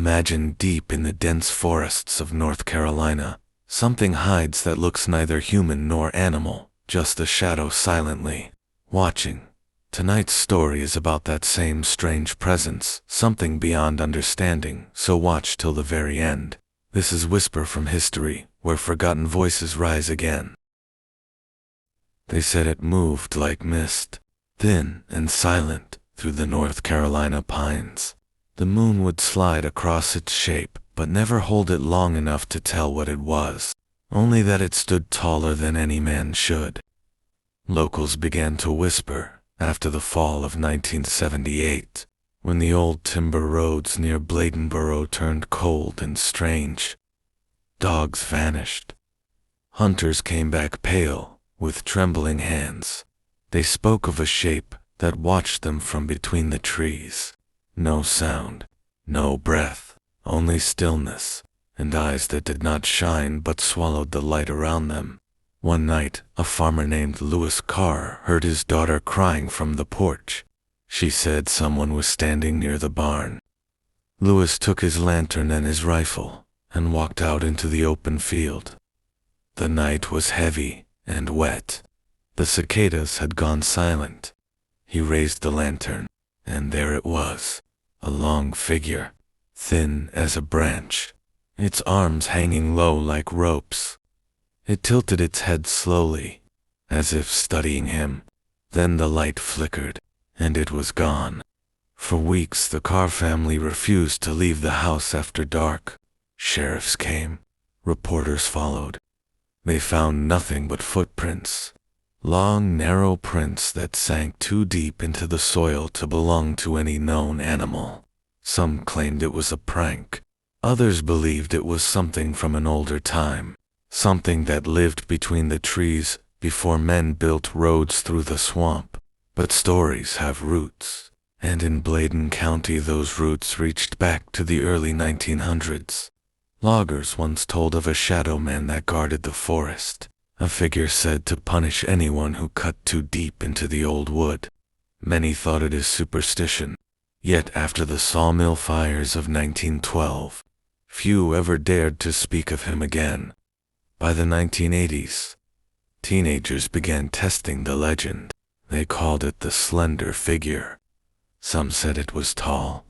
Imagine deep in the dense forests of North Carolina, something hides that looks neither human nor animal, just a shadow silently watching. Tonight's story is about that same strange presence, something beyond understanding, so watch till the very end. This is Whisper from History, where forgotten voices rise again. They said it moved like mist, thin and silent, through the North Carolina pines. The moon would slide across its shape, but never hold it long enough to tell what it was, only that it stood taller than any man should. Locals began to whisper after the fall of 1978, when the old timber roads near Bladenboro turned cold and strange. Dogs vanished. Hunters came back pale, with trembling hands. They spoke of a shape that watched them from between the trees. No sound, no breath, only stillness, and eyes that did not shine but swallowed the light around them. One night, a farmer named Lewis Carr heard his daughter crying from the porch. She said someone was standing near the barn. Lewis took his lantern and his rifle and walked out into the open field. The night was heavy and wet. The cicadas had gone silent. He raised the lantern, and there it was, a long figure, thin as a branch, its arms hanging low like ropes. It tilted its head slowly, as if studying him. Then the light flickered, and it was gone. For weeks the Carr family refused to leave the house after dark. Sheriffs came. Reporters followed. They found nothing but footprints. Long, narrow prints that sank too deep into the soil to belong to any known animal. Some claimed it was a prank. Others believed it was something from an older time. Something that lived between the trees before men built roads through the swamp. But stories have roots, and in Bladen County those roots reached back to the early 1900s. Loggers once told of a shadow man that guarded the forest, a figure said to punish anyone who cut too deep into the old wood. Many thought it is superstition, yet after the sawmill fires of 1912, few ever dared to speak of him again. By the 1980s, teenagers began testing the legend. They called it the slender figure. Some said it was tall.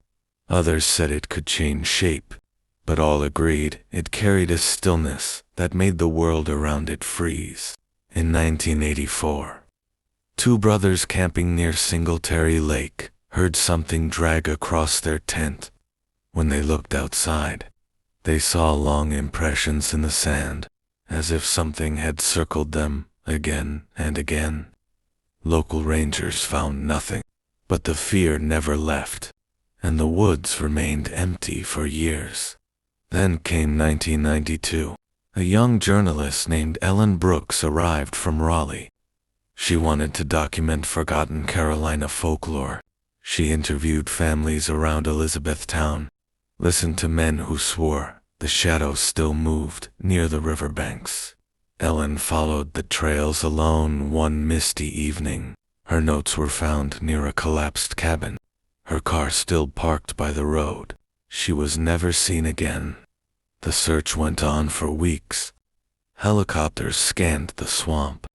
Others said it could change shape, but all agreed it carried a stillness that made the world around it freeze. In 1984, two brothers camping near Singletary Lake heard something drag across their tent. When they looked outside, they saw long impressions in the sand, as if something had circled them again and again. Local rangers found nothing, but the fear never left, and the woods remained empty for years. Then came 1992. A young journalist named Ellen Brooks arrived from Raleigh. She wanted to document forgotten Carolina folklore. She interviewed families around Elizabethtown, listened to men who swore the shadows still moved near the riverbanks. Ellen followed the trails alone one misty evening. Her notes were found near a collapsed cabin. Her car still parked by the road. She was never seen again. The search went on for weeks. Helicopters scanned the swamp.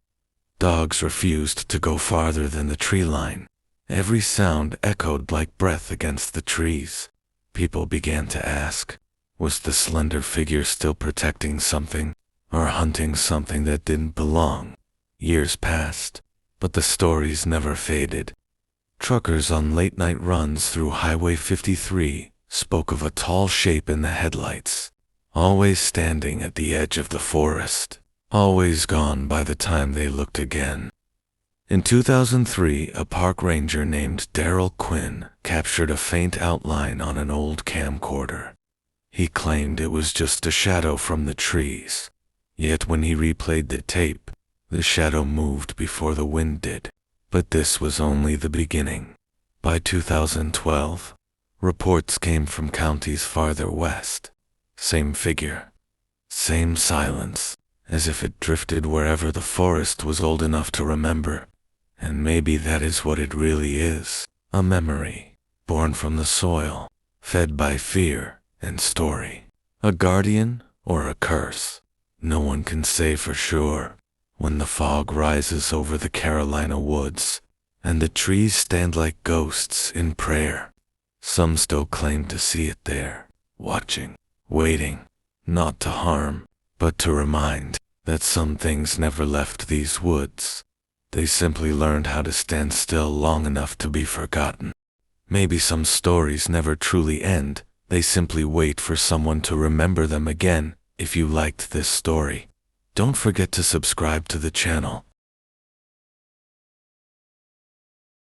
Dogs refused to go farther than the tree line. Every sound echoed like breath against the trees. People began to ask, was the slender figure still protecting something, or hunting something that didn't belong? Years passed, but the stories never faded. Truckers on late-night runs through Highway 53 spoke of a tall shape in the headlights, always standing at the edge of the forest, always gone by the time they looked again. In 2003, a park ranger named Darrell Quinn captured a faint outline on an old camcorder. He claimed it was just a shadow from the trees, yet when he replayed the tape, the shadow moved before the wind did. But this was only the beginning. By 2012, reports came from counties farther west. Same figure, same silence, as if it drifted wherever the forest was old enough to remember. And maybe that is what it really is, a memory, born from the soil, fed by fear, and story. A guardian or a curse? No one can say for sure. When the fog rises over the Carolina woods, and the trees stand like ghosts in prayer, some still claim to see it there, watching, waiting, not to harm, but to remind that some things never left these woods. They simply learned how to stand still long enough to be forgotten. Maybe some stories never truly end, they simply wait for someone to remember them again. If you liked this story, don't forget to subscribe to the channel